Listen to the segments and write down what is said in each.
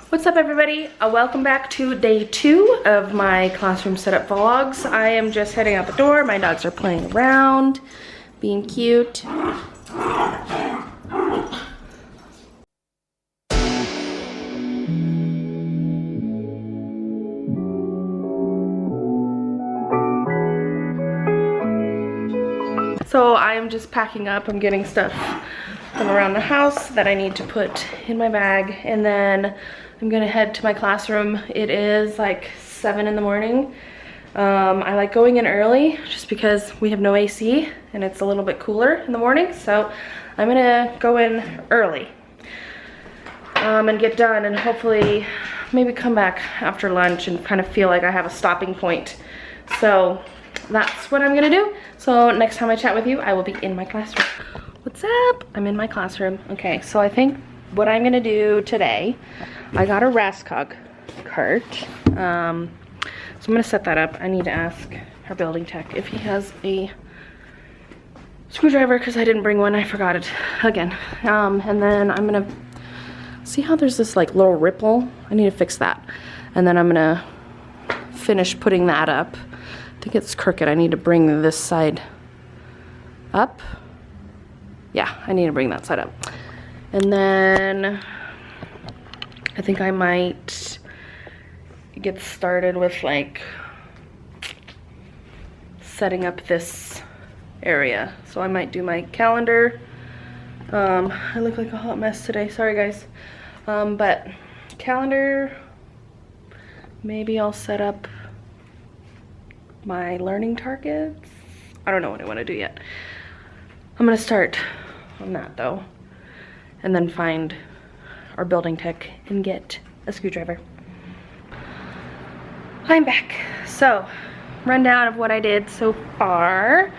What's up everybody? Welcome back to day 2 of my classroom setup vlogs. I am just heading out the door. My dogs are playing around, being cute. So I'm just packing up. I'm getting stuff from around the house that I need to put in my bag, and then I'm gonna head to my classroom. It is like 7 in the morning. I like going in early just because we have no AC and it's a little bit cooler in the morning, so I'm gonna go in early and get done, and hopefully maybe come back after lunch and kind of feel like I have a stopping point. So that's what I'm gonna do. So next time I chat with you, I will be in my classroom. What's up? I'm in my classroom. Okay, so I think what I'm gonna do today, I got a Raskog cart. So I'm gonna set that up. I need to ask our building tech if he has a screwdriver because I didn't bring one. I forgot it again. And then I'm gonna see how there's this like little ripple. I need to fix that. And then I'm gonna finish putting that up. I think it's crooked. I need to bring this side up. Yeah, I need to bring that side up. And then I think I might get started with like setting up this area. So I might do my calendar. I look like a hot mess today, sorry guys. But calendar, maybe I'll set up my learning targets. I don't know what I want to do yet. I'm gonna start on that though, and then find our building tech and get a screwdriver. I'm back. So, rundown of what I did so far.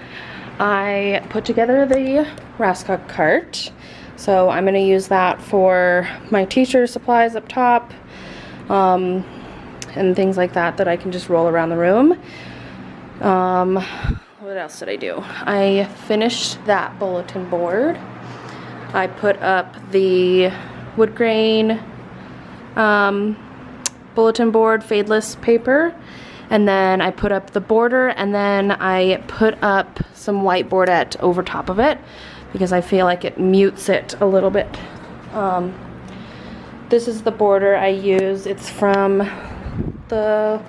I put together the Raskog cart. So I'm gonna use that for my teacher supplies up top, and things like that that I can just roll around the room. What else did I do? I finished that bulletin board. I put up the wood grain bulletin board fadeless paper, and then I put up the border, and then I put up some whiteboardette over top of it because I feel like it mutes it a little bit. This is the border I use. It's from the,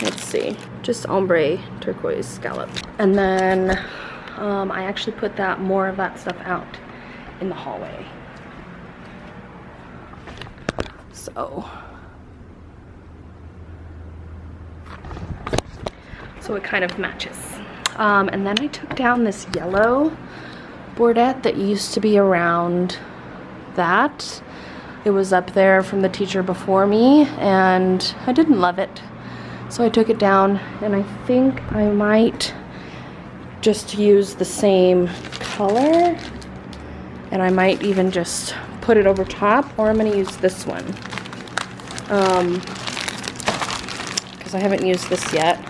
let's see, just ombre turquoise scallop. And then I actually put that more of that stuff out in the hallway. So it kind of matches. And then I took down this yellow boardette that used to be around that. It was up there from the teacher before me, and I didn't love it. So I took it down, and I think I might just use the same color, and I might even just put it over top, or I'm gonna use this one. Because I haven't used this yet.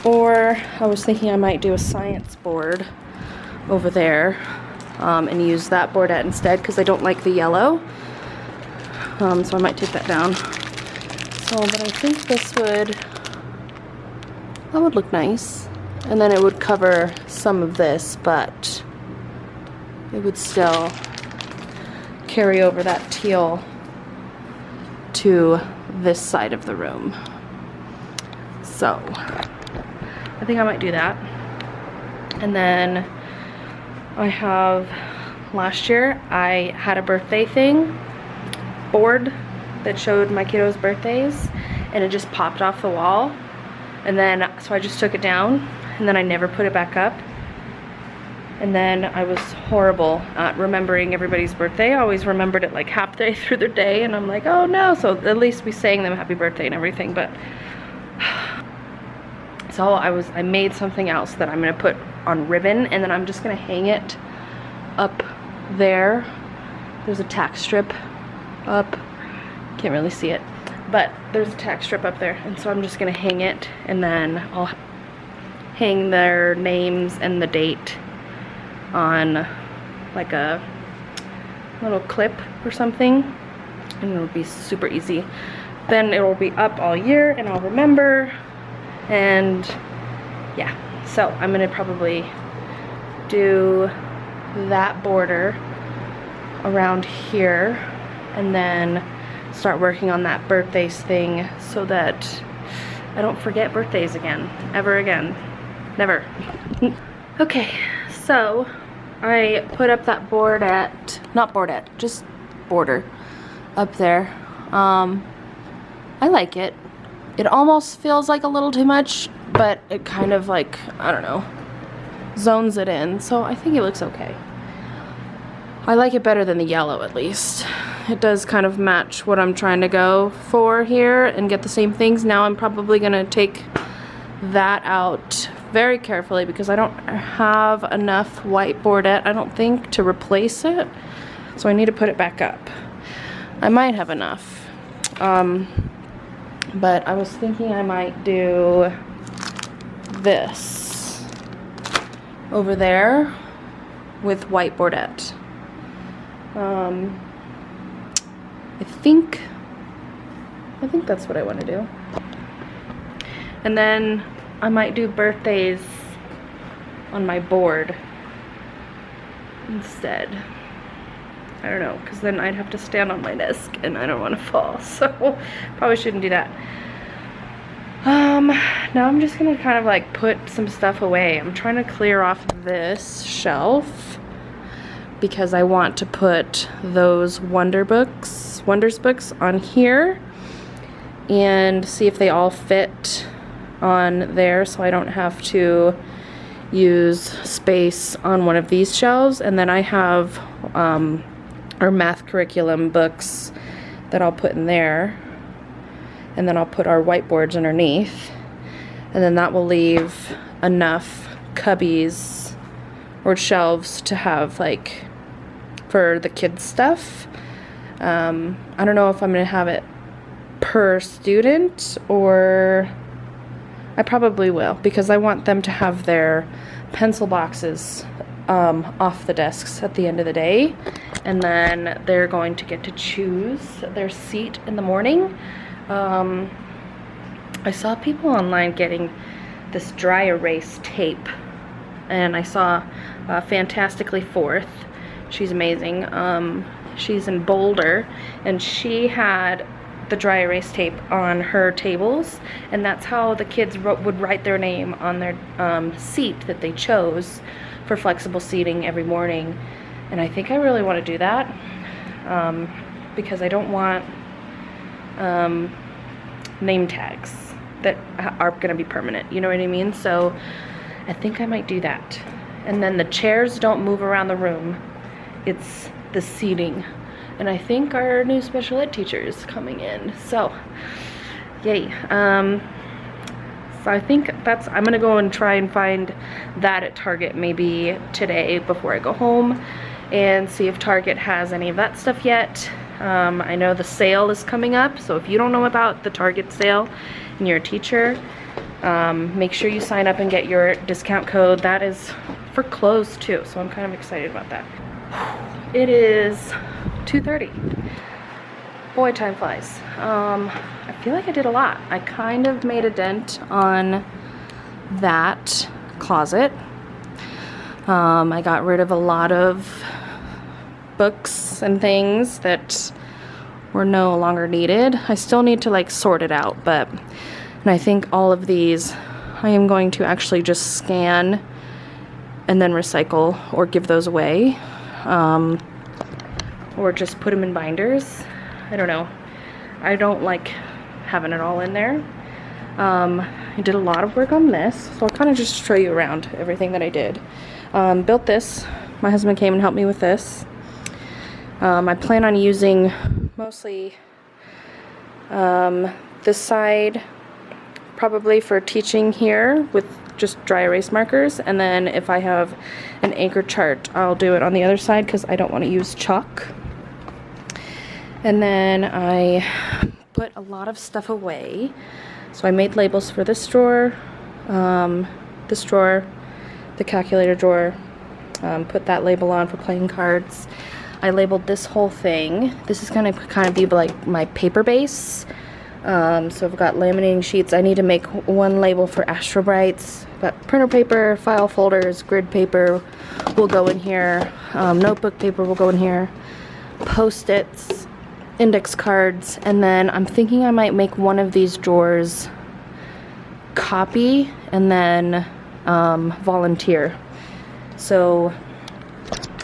Or I was thinking I might do a science board over there, and use that boardette instead because I don't like the yellow. So I might take that down. So, but I think that would look nice. And then it would cover some of this, but it would still carry over that teal to this side of the room. So I think I might do that. And then I have, last year I had a birthday thing board that showed my kiddos' birthdays, and it just popped off the wall, and then so I just took it down, and then I never put it back up. And then I was horrible at remembering everybody's birthday. I always remembered it like halfway through their day, and I'm like, oh no. So at least we sang them happy birthday and everything, but so I made something else that I'm gonna put on ribbon, and then I'm just gonna hang it up there. There's a tack strip up, can't really see it, but there's a tack strip up there, and so I'm just gonna hang it, and then I'll hang their names and the date on like a little clip or something, and it'll be super easy. Then it will be up all year and I'll remember, and yeah. So I'm gonna probably do that border around here and then start working on that birthdays thing so that I don't forget birthdays again, ever again, never. Okay, so I put up that just border up there. I like it. It almost feels like a little too much, but it kind of like, I don't know, zones it in, so I think it looks okay. I like it better than the yellow, at least. It does kind of match what I'm trying to go for here and get the same things. Now I'm probably gonna take that out very carefully because I don't have enough white boardette, I don't think, to replace it. So I need to put it back up. I might have enough. But I was thinking I might do this over there with white boardette. I think that's what I want to do. And then I might do birthdays on my board instead. I don't know, because then I'd have to stand on my desk and I don't want to fall, so probably shouldn't do that. Now I'm just gonna kind of like put some stuff away. I'm trying to clear off this shelf because I want to put those Wonders books on here and see if they all fit on there so I don't have to use space on one of these shelves. And then I have our math curriculum books that I'll put in there, and then I'll put our whiteboards underneath, and then that will leave enough cubbies or shelves to have like for the kids stuff. I don't know if I'm gonna have it per student, or I probably will, because I want them to have their pencil boxes off the desks at the end of the day, and then they're going to get to choose their seat in the morning. I saw people online getting this dry erase tape, and I saw Fantastically Fourth. She's amazing. She's in Boulder, and she had the dry erase tape on her tables, and that's how the kids would write their name on their seat that they chose for flexible seating every morning. And I think I really want to do that because I don't want name tags that are going to be permanent, you know what I mean? So I think I might do that. And then the chairs don't move around the room, it's the seating. And I think our new special ed teacher is coming in, so yay. So I think I'm gonna go and try and find that at Target maybe today before I go home, and see if Target has any of that stuff yet. I know the sale is coming up, so if you don't know about the Target sale and you're a teacher, make sure you sign up and get your discount code. That is for clothes too, so I'm kind of excited about that. It is 2:30. Boy, time flies. I feel like I did a lot. I kind of made a dent on that closet. I got rid of a lot of books and things that were no longer needed. I still need to like sort it out, and I think all of these I am going to actually just scan and then recycle or give those away, or just put them in binders. I don't know. I don't like having it all in there. I did a lot of work on this, so I'll kind of just show you around everything that I did. Built this. My husband came and helped me with this. I plan on using mostly this side probably for teaching here with just dry erase markers, and then if I have an anchor chart, I'll do it on the other side because I don't want to use chalk. And then I put a lot of stuff away. So I made labels for this drawer, the calculator drawer, put that label on for playing cards. I labeled this whole thing. This is gonna kind of be like my paper base. So I've got laminating sheets. I need to make one label for Astro Brights. I've got printer paper, file folders, grid paper will go in here. Notebook paper will go in here. Post-its, index cards, and then I'm thinking I might make one of these drawers copy and then volunteer. So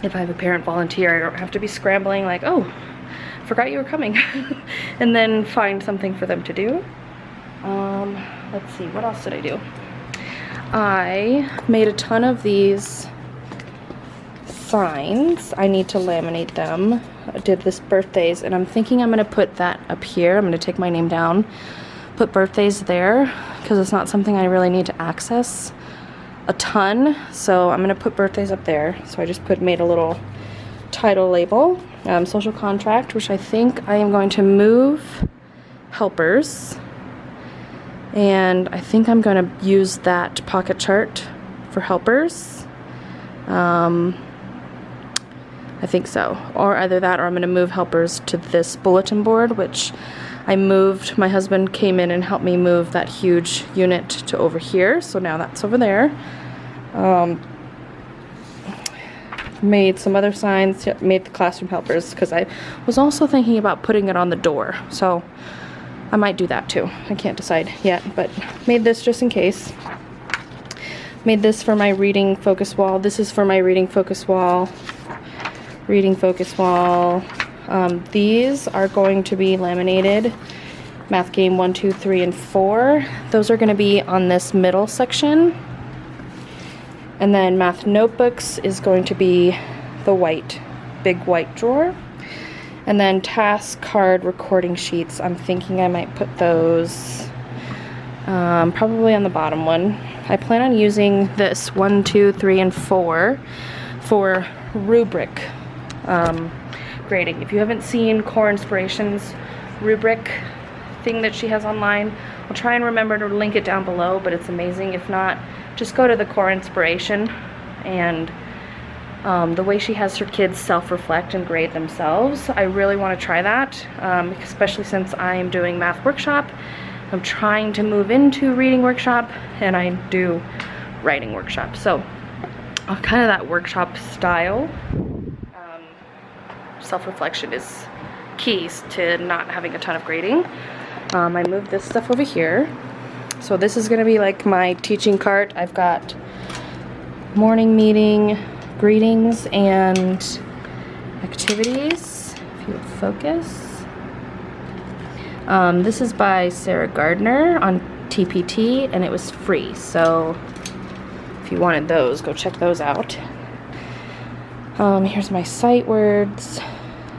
if I have a parent volunteer, I don't have to be scrambling like, oh, forgot you were coming, and then find something for them to do. Let's see, what else did I do? I made a ton of these signs. I need to laminate them. I did this birthdays, and I'm thinking I'm gonna put that up here. I'm gonna take my name down, put birthdays there, because it's not something I really need to access a ton. So I'm gonna put birthdays up there. So I just made a little title label. Social contract, which I think I am going to move helpers, and I think I'm going to use that pocket chart for helpers. I think so, or either that or I'm going to move helpers to this bulletin board, which I moved. My husband came in and helped me move that huge unit to over here, so now that's over there. Made some other signs, made the classroom helpers, because I was also thinking about putting it on the door, so I might do that too. I can't decide yet, but made this just in case. Made this for my reading focus wall. This is for my reading focus wall. Reading focus wall. These are going to be laminated. Math game 1, 2, 3, and 4. Those are going to be on this middle section. And then math notebooks is going to be the white, big white drawer. And then task card recording sheets, I'm thinking I might put those probably on the bottom one. I plan on using this 1, 2, 3, and 4 for rubric grading. If you haven't seen Core Inspirations rubric thing that she has online, I'll try and remember to link it down below, but it's amazing. If not, just go to the Core Inspiration, and the way she has her kids self-reflect and grade themselves, I really want to try that, especially since I am doing math workshop. I'm trying to move into reading workshop, and I do writing workshop, so kind of that workshop style. Self-reflection is keys to not having a ton of grading. I moved this stuff over here. So this is going to be like my teaching cart. I've got morning meeting, greetings, and activities. If you would focus. This is by Sarah Gardner on TPT, and it was free. So if you wanted those, go check those out. Here's my sight words.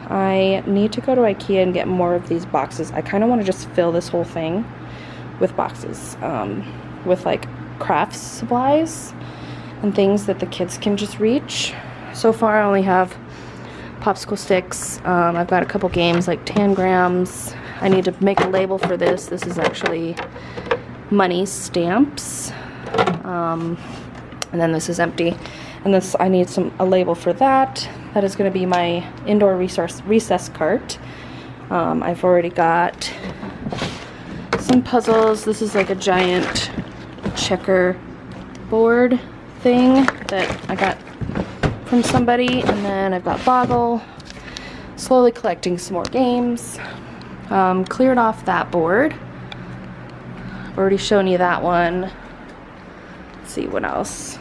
I need to go to IKEA and get more of these boxes. I kind of want to just fill this whole thing with boxes, with like crafts supplies and things that the kids can just reach. So far I only have popsicle sticks. I've got a couple games like tangrams. I need to make a label for this. This is actually money stamps. And then this is empty. And this, I need a label for that. That is going to be my indoor recess cart. I've already got some puzzles. This is like a giant checker board thing that I got from somebody. And then I've got Boggle. Slowly collecting some more games. Cleared off that board. Already shown you that one. Let's see what else.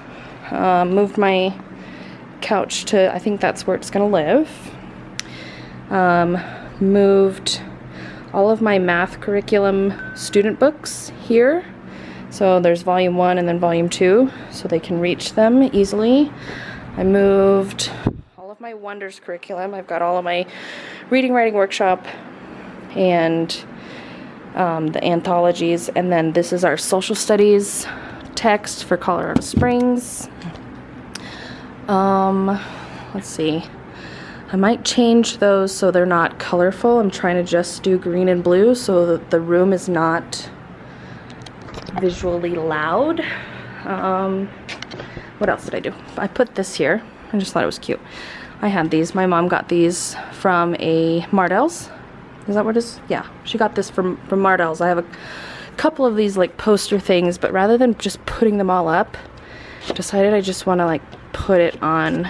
Moved my couch to, I think that's where it's gonna live. Moved all of my math curriculum student books here. So there's volume 1 and then volume 2, so they can reach them easily. I moved all of my Wonders curriculum. I've got all of my reading, writing workshop, and the anthologies, and then this is our social studies text for Colorado Springs. Let's see. I might change those so they're not colorful. I'm trying to just do green and blue so that the room is not visually loud. What else did I do? I put this here. I just thought it was cute. I had these. My mom got these from a Mardel's. Is that what it is? Yeah, she got this from Mardel's. I have a couple of these like poster things, but rather than just putting them all up, decided I just want to like put it on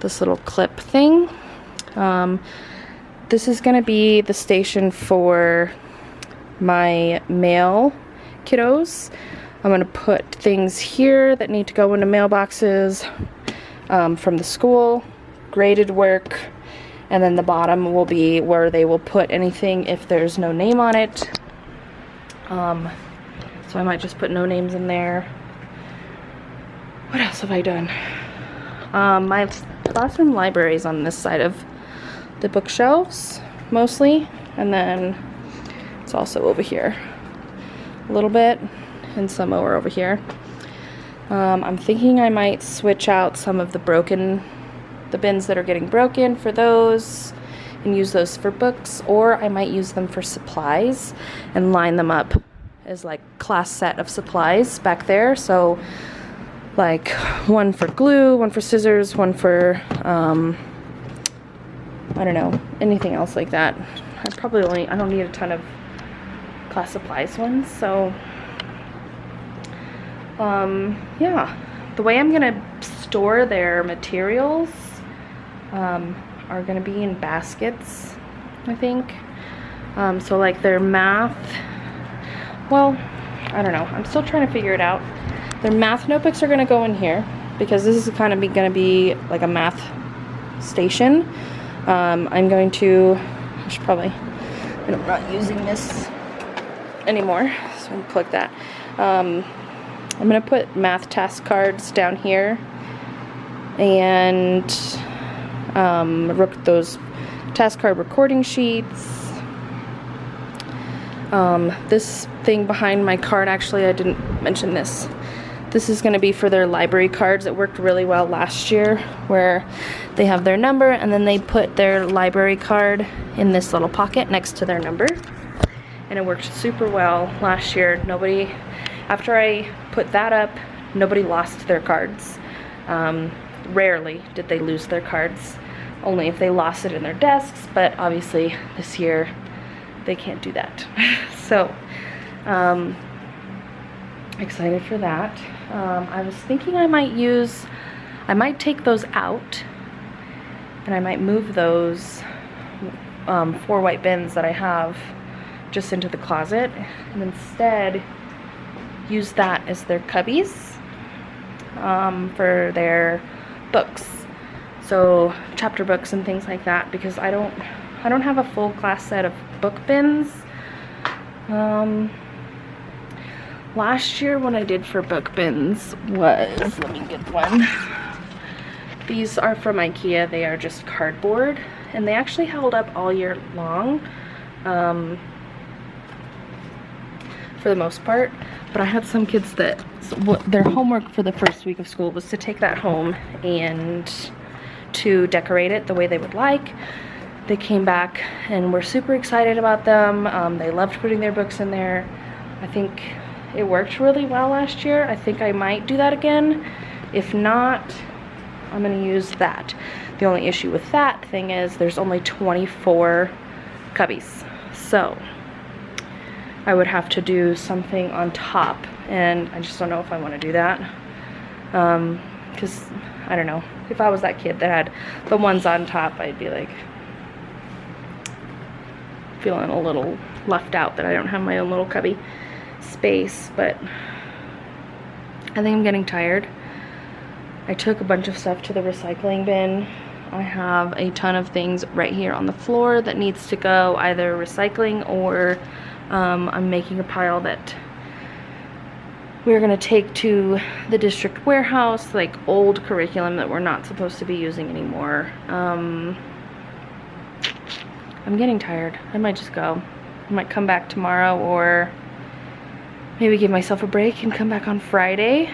this little clip thing. This is gonna be the station for my mail kiddos. I'm gonna put things here that need to go into mailboxes from the school, graded work, and then the bottom will be where they will put anything if there's no name on it. So I might just put no names in there. What else have I done? My classroom library is on this side of the bookshelves mostly, and then it's also over here a little bit, and some more over here. I'm thinking I might switch out some of the bins that are getting broken for those and use those for books, or I might use them for supplies and line them up as like class set of supplies back there. So like one for glue, one for scissors, one for I don't know, anything else like that. I don't need a ton of class supplies ones, so yeah. The way I'm gonna store their materials are gonna be in baskets, I think. So like their math, well, I don't know, I'm still trying to figure it out. Their math notebooks are gonna go in here because this is kind of gonna be like a math station. I'm going to, I should probably, I'm not using this anymore, so I'm gonna plug that. I'm gonna put math task cards down here, and those task card recording sheets. This thing behind my card, actually I didn't mention this. This is going to be for their library cards. It worked really well last year, where they have their number and then they put their library card in this little pocket next to their number. And it worked super well last year. After I put that up, nobody lost their cards. Rarely did they lose their cards, only if they lost it in their desks, but obviously this year they can't do that. So, excited for that. I was thinking I might take those out, and I might move those 4 white bins that I have just into the closet, and instead use that as their cubbies for their books, so chapter books and things like that, because I don't have a full class set of book bins. Last year what I did for book bins was, let me get one. These are from IKEA. They are just cardboard, and they actually held up all year long, for the most part. But I had some kids that their homework for the first week of school was to take that home and to decorate it the way they would like. They came back and were super excited about them. They loved putting their books in there. I think it worked really well last year. I think I might do that again. If not, I'm gonna use that. The only issue with that thing is there's only 24 cubbies. So I would have to do something on top, and I just don't know if I wanna do that. Cause I don't know, if I was that kid that had the ones on top, I'd be like feeling a little left out that I don't have my own little cubby space. But I think I'm getting tired. I took a bunch of stuff to the recycling bin. I have a ton of things right here on the floor that needs to go either recycling, or I'm making a pile that we're gonna take to the district warehouse, like old curriculum that we're not supposed to be using anymore. I'm getting tired. I might just go. I might come back tomorrow, or maybe give myself a break and come back on Friday.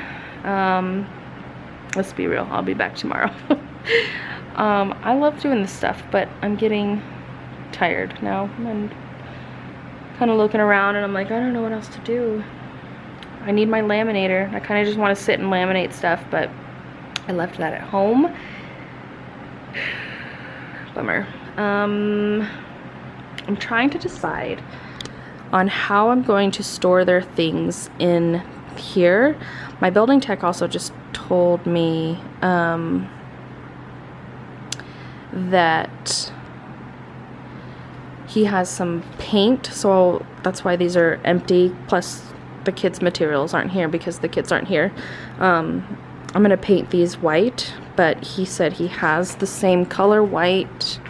Let's be real, I'll be back tomorrow. I love doing this stuff, but I'm getting tired now. I'm kind of looking around and I'm like, I don't know what else to do. I need my laminator. I kind of just want to sit and laminate stuff, but I left that at home. Bummer. I'm trying to decide on how I'm going to store their things in here. My building tech also just told me that he has some paint, so that's why these are empty, plus the kids' materials aren't here because the kids aren't here. I'm gonna paint these white, but he said he has the same color white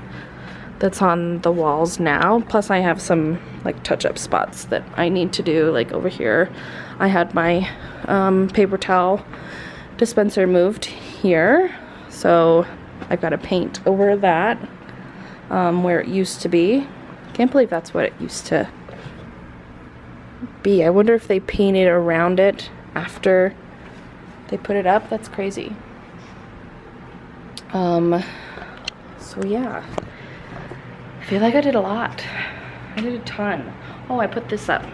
that's on the walls now, plus I have some like touch-up spots that I need to do. Like over here I had my paper towel dispenser moved here, so I've got to paint over that where it used to be. Can't believe that's what it used to be. I wonder if they painted around it after they put it up. That's crazy. So yeah, I feel like I did a lot. I did a ton. Oh, I put this up.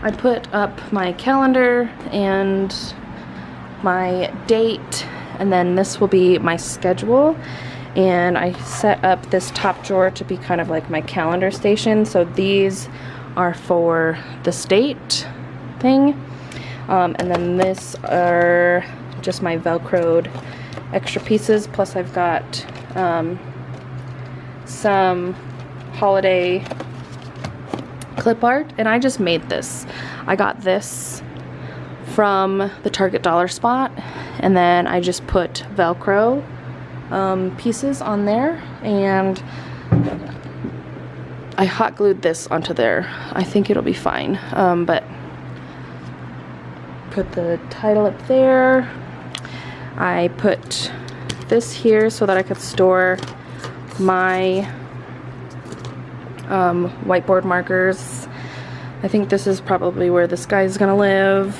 I put up my calendar and my date, and then this will be my schedule. And I set up this top drawer to be kind of like my calendar station. So these are for the state thing. And then this are just my Velcroed extra pieces. Plus I've got some holiday clip art, and I just made this. I got this from the Target dollar spot, and then I just put Velcro pieces on there, and I hot glued this onto there. I think it'll be fine, but put the title up there. I put this here so that I could store my whiteboard markers. I think this is probably where this guy's gonna live.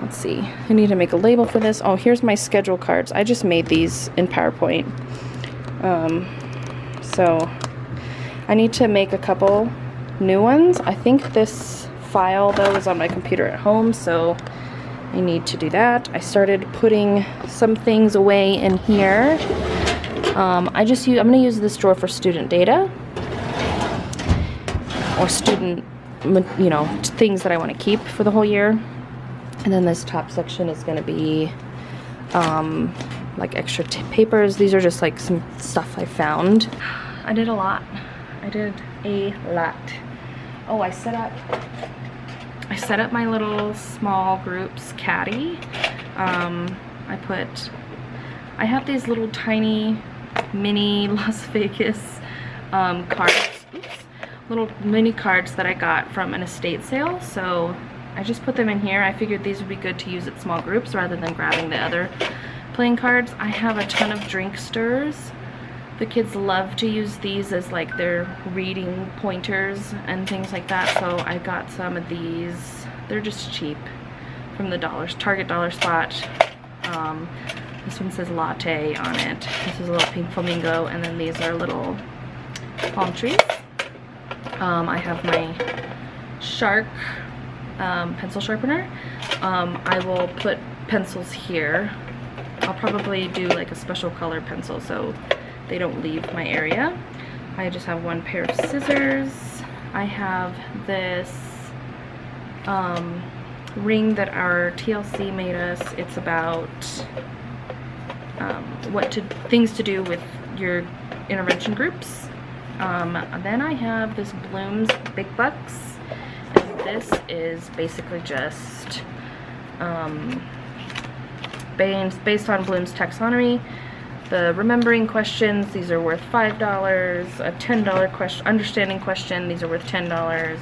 Let's see, I need to make a label for this. Oh, here's my schedule cards. I just made these in PowerPoint. So I need to make a couple new ones. I think this file though is on my computer at home, so I need to do that. I started putting some things away in here. I'm gonna use this drawer for student data or student, you know, things that I want to keep for the whole year. And then this top section is gonna be like extra papers. These are just like some stuff I found. I did a lot. I did a lot. Oh, I set up my little small groups caddy. I have these little tiny mini Las Vegas cards. Oops. Little mini cards that I got from an estate sale. So I just put them in here. I figured these would be good to use at small groups rather than grabbing the other playing cards. I have a ton of drink stirs. The kids love to use these as like their reading pointers and things like that, so I got some of these. They're just cheap from the Target dollar spot. This one says latte on it. This is a little pink flamingo, and then these are little palm trees. I have my Shark pencil sharpener. I will put pencils here. I'll probably do like a special color pencil so they don't leave my area. I just have one pair of scissors. I have this ring that our TLC made us. It's about things to do with your intervention groups. Then I have this Bloom's Big Bucks, and this is basically just based on Bloom's taxonomy. The remembering questions, these are worth $5. A $10 understanding question, these are worth $10.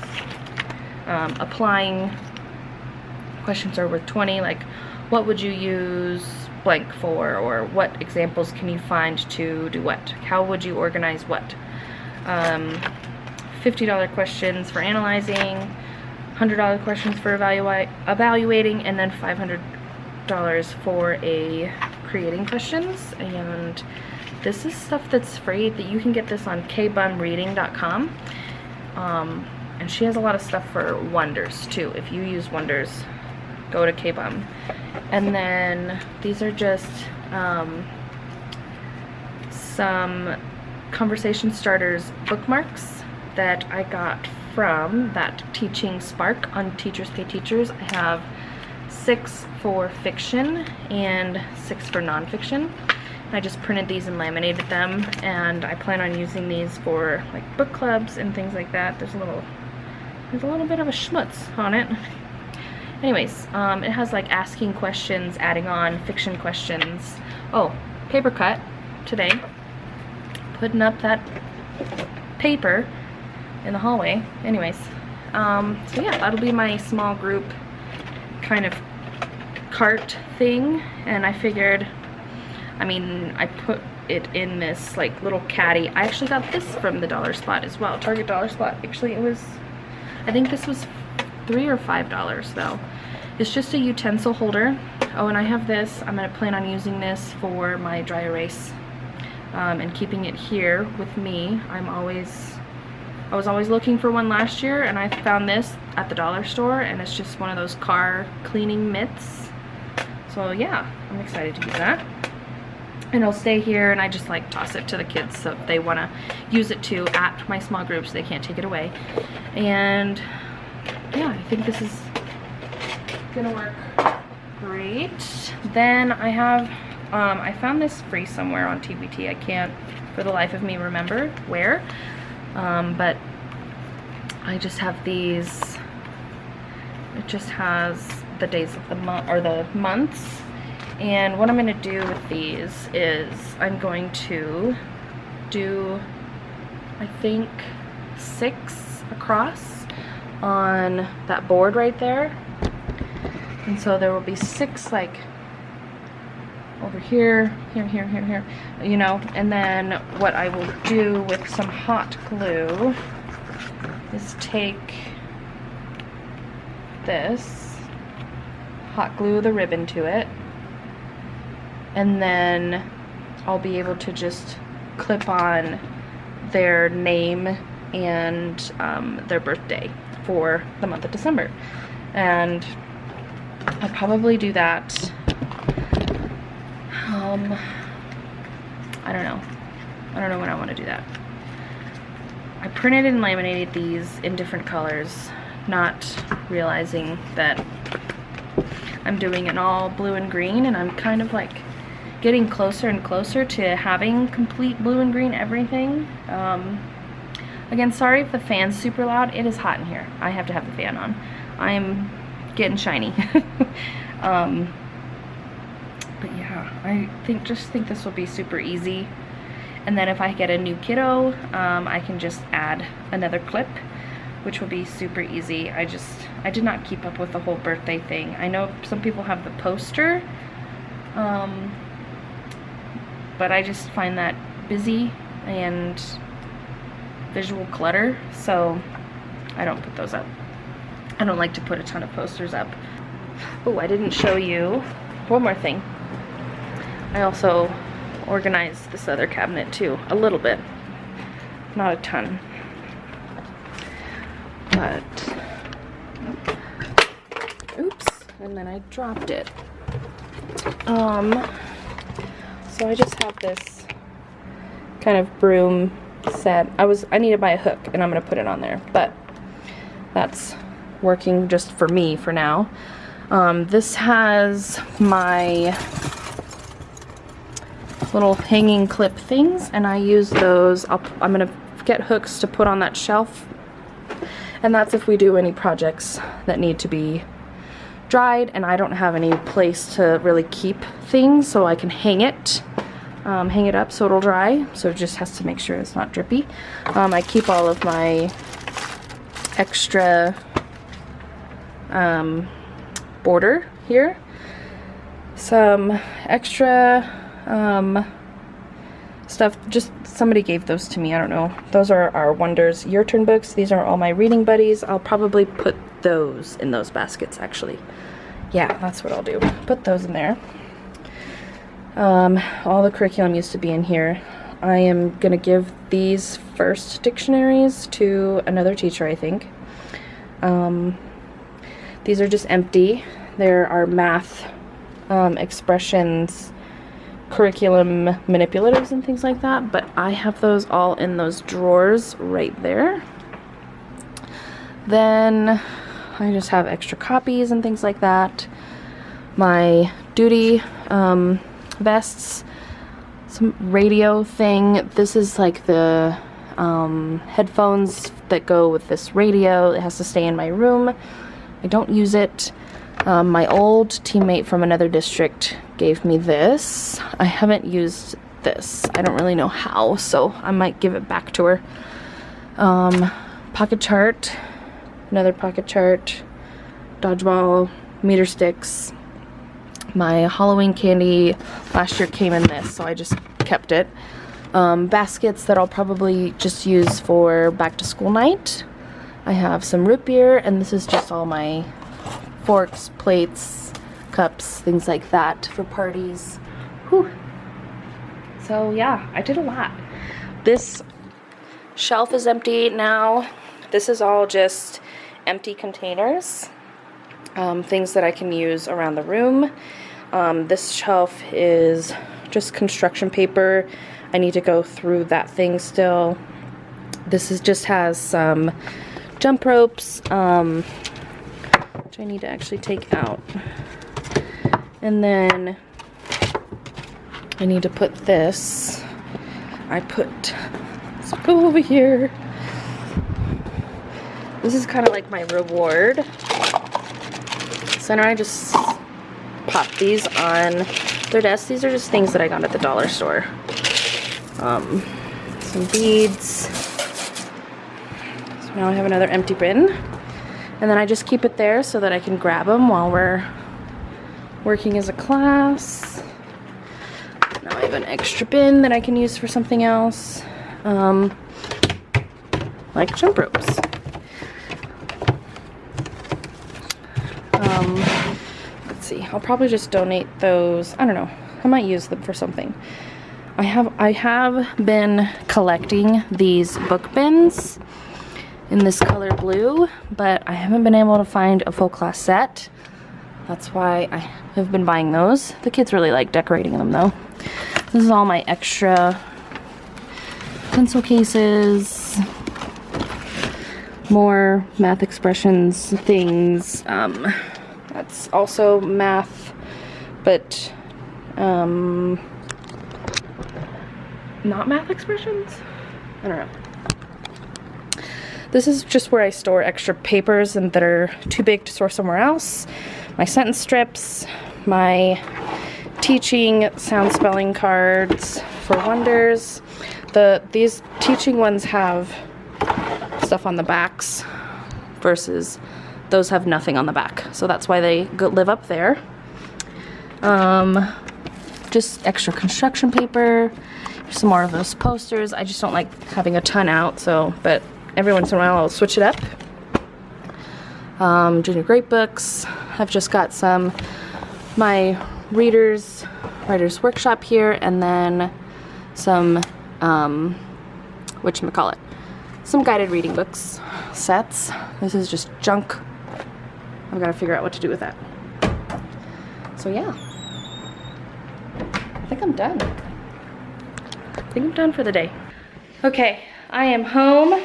Applying questions are worth $20. Like, what would you use blank for, or what examples can you find to do what? How would you organize what? $50 questions for analyzing, $100 questions for evaluating, and then $500 for a creating questions. And this is stuff that's free, that you can get this on kbumreading.com. And she has a lot of stuff for Wonders too. If you use Wonders, go to kbum. And then these are just some conversation starters bookmarks that I got from that Teaching Spark on Teachers Pay Teachers. I have 6 for fiction and 6 for nonfiction. I just printed these and laminated them, and I plan on using these for like book clubs and things like that. There's a little bit of a schmutz on it. Anyways, it has like asking questions, adding on fiction questions. Oh, paper cut today. Putting up that paper in the hallway. Anyways, so yeah, that'll be my small group kind of cart thing, and I figured, I mean, I put it in this like little caddy. I actually got this from the dollar spot as well, Target dollar spot. Actually, it was, I think this was $3 or $5 though. It's just a utensil holder. Oh, and I have this. I'm gonna plan on using this for my dry erase and keeping it here with me. I was always looking for one last year, and I found this at the dollar store, and it's just one of those car cleaning mitts. So yeah, I'm excited to use that. And it'll stay here, and I just like toss it to the kids so if they want to use it too at my small groups, they can't take it away. And yeah, I think this is gonna work great. Then I have I found this free somewhere on TBT. I can't for the life of me remember where, but I just have these. It just has the days of the month, or the months. And what I'm going to do with these is I'm going to do, I think, 6 across on that board right there. And so there will be 6 like over here, here, you know. And then what I will do with some hot glue is take this, hot glue the ribbon to it, and then I'll be able to just clip on their name and their birthday for the month of December. And I'll probably do that. I don't know when I want to do that. I printed and laminated these in different colors, not realizing that I'm doing it all blue and green, and I'm kind of like getting closer and closer to having complete blue and green everything. Again, sorry if the fan's super loud. It is hot in here. I have to have the fan on. I'm getting shiny. But yeah, I just think this will be super easy. And then if I get a new kiddo, I can just add another clip, which will be super easy. I did not keep up with the whole birthday thing. I know some people have the poster, but I just find that busy and visual clutter, so I don't put those up. I don't like to put a ton of posters up. Oh, I didn't show you one more thing. I also organized this other cabinet too, a little bit, not a ton. But, oops, and then I dropped it. So I just have this kind of broom set. I need to buy a hook, and I'm gonna put it on there, but that's working just for me for now. This has my little hanging clip things, and I use those. I'm gonna get hooks to put on that shelf. And that's if we do any projects that need to be dried and I don't have any place to really keep things, so I can hang it up so it'll dry. So it just has to make sure it's not drippy. I keep all of my extra border here. Some extra stuff, just somebody gave those to me, I don't know. Those are our Wonders Your Turn books. These are all my reading buddies. I'll probably put those in those baskets, actually. Yeah, that's what I'll do. Put those in there. All the curriculum used to be in here. I am gonna give these first dictionaries to another teacher, I think. These are just empty. There are math expressions curriculum manipulatives and things like that, but I have those all in those drawers right there. Then I just have extra copies and things like that. My duty vests, some radio thing. This is like the headphones that go with this radio. It has to stay in my room. I don't use it. My old teammate from another district gave me this. I haven't used this. I don't really know how, so I might give it back to her. Pocket chart, another pocket chart, dodgeball, meter sticks. My Halloween candy last year came in this, so I just kept it. Baskets that I'll probably just use for back to school night. I have some root beer, and this is just all my forks, plates, cups, things like that for parties. Whew. So yeah, I did a lot. This shelf is empty now. This is all just empty containers, things that I can use around the room. This shelf is just construction paper. I need to go through that thing still. This is just has some jump ropes, which I need to actually take out. And then I need to put this. Let's go over here. This is kind of like my reward. So now I just pop these on their desk. These are just things that I got at the dollar store. Some beads. So now I have another empty bin. And then I just keep it there so that I can grab them while we're working as a class. Now I have an extra bin that I can use for something else. Like jump ropes. Let's see, I'll probably just donate those. I don't know, I might use them for something. I have been collecting these book bins in this color blue, but I haven't been able to find a full class set. That's why I have been buying those. The kids really like decorating them though. This is all my extra pencil cases, more math expressions things. That's also math, but not math expressions? I don't know. This is just where I store extra papers and that are too big to store somewhere else. My sentence strips, my teaching sound spelling cards for wonders. These teaching ones have stuff on the backs versus those have nothing on the back. So that's why they live up there. Just extra construction paper, some more of those posters. I just don't like having a ton out, so, but every once in a while I'll switch it up. Junior grade books. I've just got my writer's workshop here, and then some, whatchamacallit, some guided reading books sets. This is just junk. I've got to figure out what to do with that. So yeah, I think I'm done. I think I'm done for the day. Okay, I am home.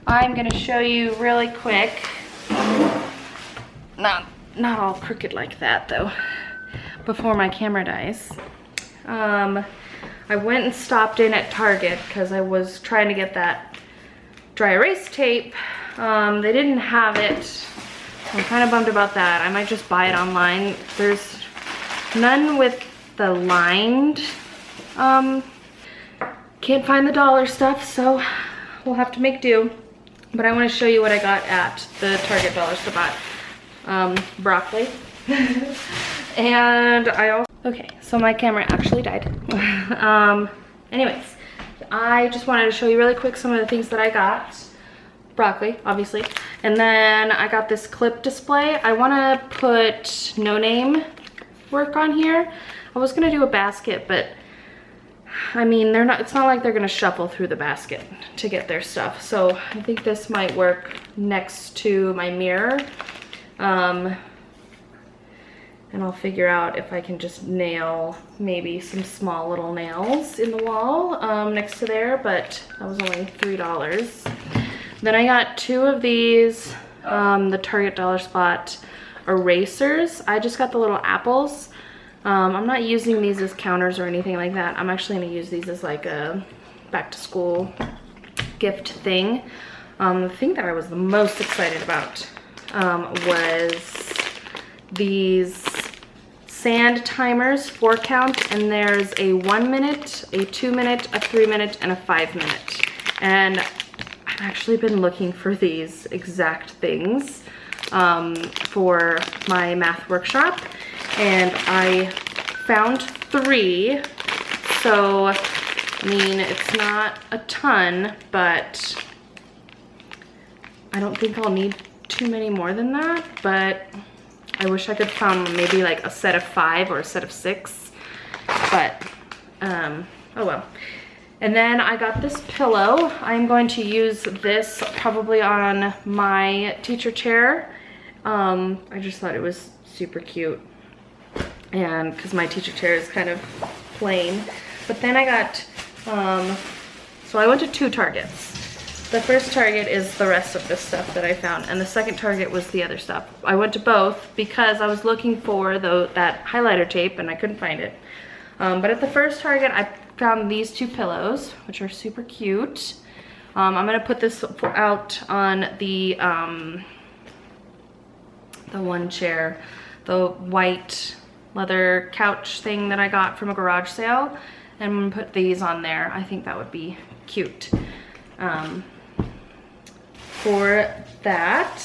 I'm gonna show you really quick. Not all crooked like that though, before my camera dies. I went and stopped in at Target because I was trying to get that dry erase tape. They didn't have it. I'm kind of bummed about that. I might just buy it online. There's none with the lined. Can't find the dollar stuff, so we'll have to make do. But I want to show you what I got at the Target dollar store. Broccoli. And I also, okay, so my camera actually died. Anyways, I just wanted to show you really quick some of the things that I got. Broccoli, obviously. And then I got this clip display. I want to put no name work on here. I was going to do a basket, but I mean, it's not like they're going to shuffle through the basket to get their stuff. So I think this might work next to my mirror. And and I'll figure out if I can just nail maybe some small little nails in the wall next to there, but that was only $3. Then I got 2 of these, the Target Dollar Spot erasers. I just got the little apples. I'm not using these as counters or anything like that. I'm actually gonna use these as like a back to school gift thing. The thing that I was the most excited about was these sand timers, 4 count, and there's a 1 minute, a 2 minute, a 3 minute, and a 5 minute. And I've actually been looking for these exact things for my math workshop, and I found 3. So, I mean, it's not a ton, but I don't think I'll need too many more than that, but I wish I could find maybe like a set of 5 or a set of 6, but oh well. And then I got this pillow. I'm going to use this probably on my teacher chair. I just thought it was super cute, and because my teacher chair is kind of plain. But then I got, so I went to 2 Targets. The first Target is the rest of this stuff that I found, and the second Target was the other stuff. I went to both because I was looking for that highlighter tape and I couldn't find it. But at the first Target, I found these 2 pillows, which are super cute. I'm gonna put this out on the one chair, the white leather couch thing that I got from a garage sale, and I'm gonna put these on there. I think that would be cute. For that,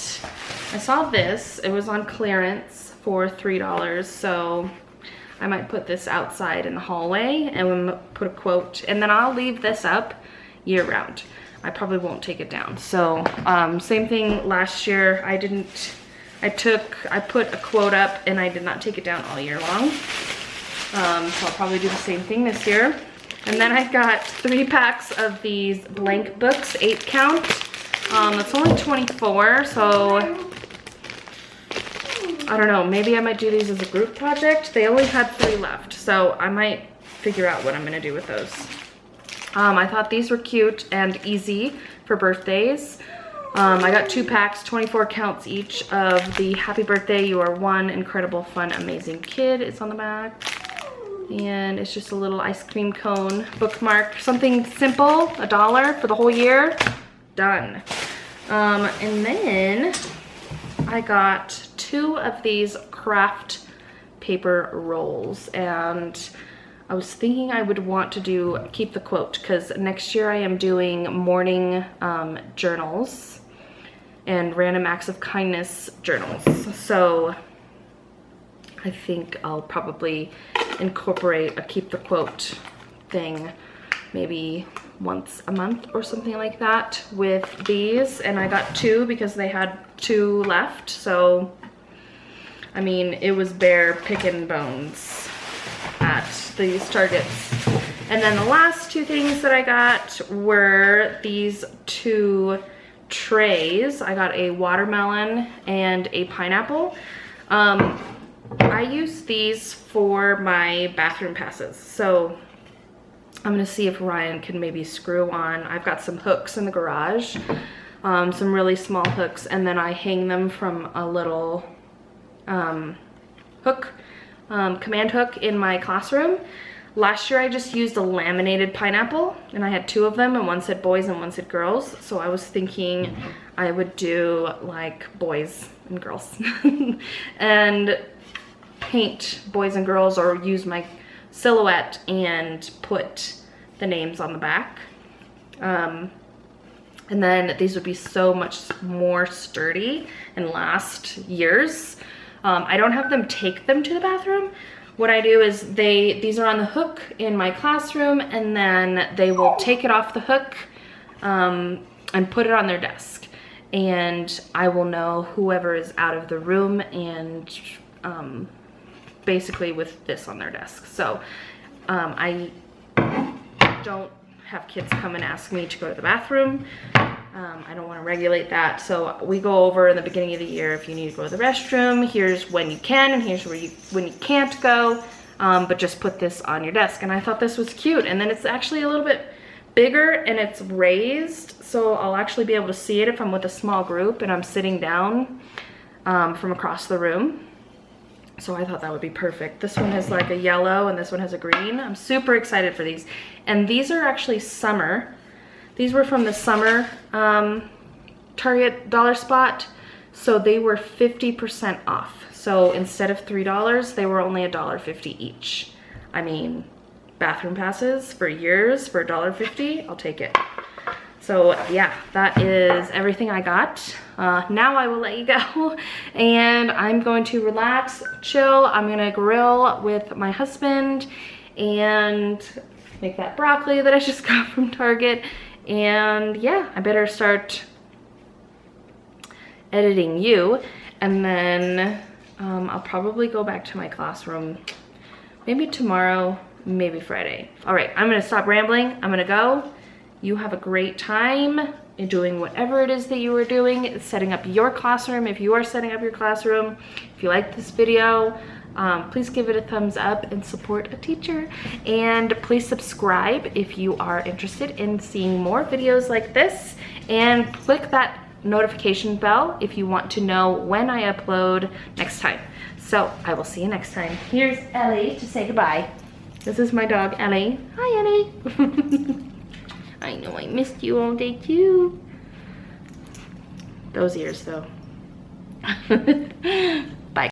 I saw this. It was on clearance for $3, so I might put this outside in the hallway and put a quote, and then I'll leave this up year round. I probably won't take it down. So same thing last year. I put a quote up and I did not take it down all year long. So I'll probably do the same thing this year. And then I got 3 packs of these blank books, 8 count. It's only 24, so I don't know, maybe I might do these as a group project. They only had 3 left, so I might figure out what I'm gonna do with those. I thought these were cute and easy for birthdays. I got 2 packs, 24 counts each, of the Happy Birthday, You Are One Incredible Fun Amazing Kid. It's on the back. And it's just a little ice cream cone bookmark. Something simple, $1 for the whole year. Done. And then I got 2 of these craft paper rolls, and I was thinking I would want to keep the quote, because next year I am doing morning journals and random acts of kindness journals. So I think I'll probably incorporate a keep the quote thing maybe once a month or something like that with these. And I got 2 because they had 2 left. So, I mean, it was bare picking bones at these Targets. And then the last 2 things that I got were these 2 trays. I got a watermelon and a pineapple. I use these for my bathroom passes. So I'm gonna see if Ryan can maybe screw on. I've got some hooks in the garage, some really small hooks, and then I hang them from a little hook, command hook in my classroom. Last year I just used a laminated pineapple, and I had 2 of them, and one said boys and one said girls. So I was thinking I would do like boys and girls and paint boys and girls, or use my silhouette and put the names on the back. And then these would be so much more sturdy and last years. I don't have them take them to the bathroom. What I do is these are on the hook in my classroom, and then they will take it off the hook and put it on their desk. And I will know whoever is out of the room, and basically with this on their desk. So I don't have kids come and ask me to go to the bathroom. I don't want to regulate that. So we go over in the beginning of the year, if you need to go to the restroom, here's when you can and here's when you can't go, but just put this on your desk. And I thought this was cute. And then it's actually a little bit bigger and it's raised, so I'll actually be able to see it if I'm with a small group and I'm sitting down from across the room. So I thought that would be perfect. This one has like a yellow and this one has a green. I'm super excited for these. And these are actually summer. These were from the summer Target dollar spot. So they were 50% off. So instead of $3, they were only $1.50 each. I mean, bathroom passes for years for $1.50, I'll take it. So yeah, that is everything I got. Now I will let you go and I'm going to relax, chill. I'm gonna grill with my husband and make that broccoli that I just got from Target. And yeah, I better start editing you. And then I'll probably go back to my classroom maybe tomorrow, maybe Friday. All right, I'm gonna stop rambling. I'm gonna go. You have a great time in doing whatever it is that you are doing, setting up your classroom. If you are setting up your classroom, if you like this video, please give it a thumbs up and support a teacher. And please subscribe if you are interested in seeing more videos like this. And click that notification bell if you want to know when I upload next time. So I will see you next time. Here's Ellie to say goodbye. This is my dog, Ellie. Hi, Ellie. I know I missed you all day too. Those ears though.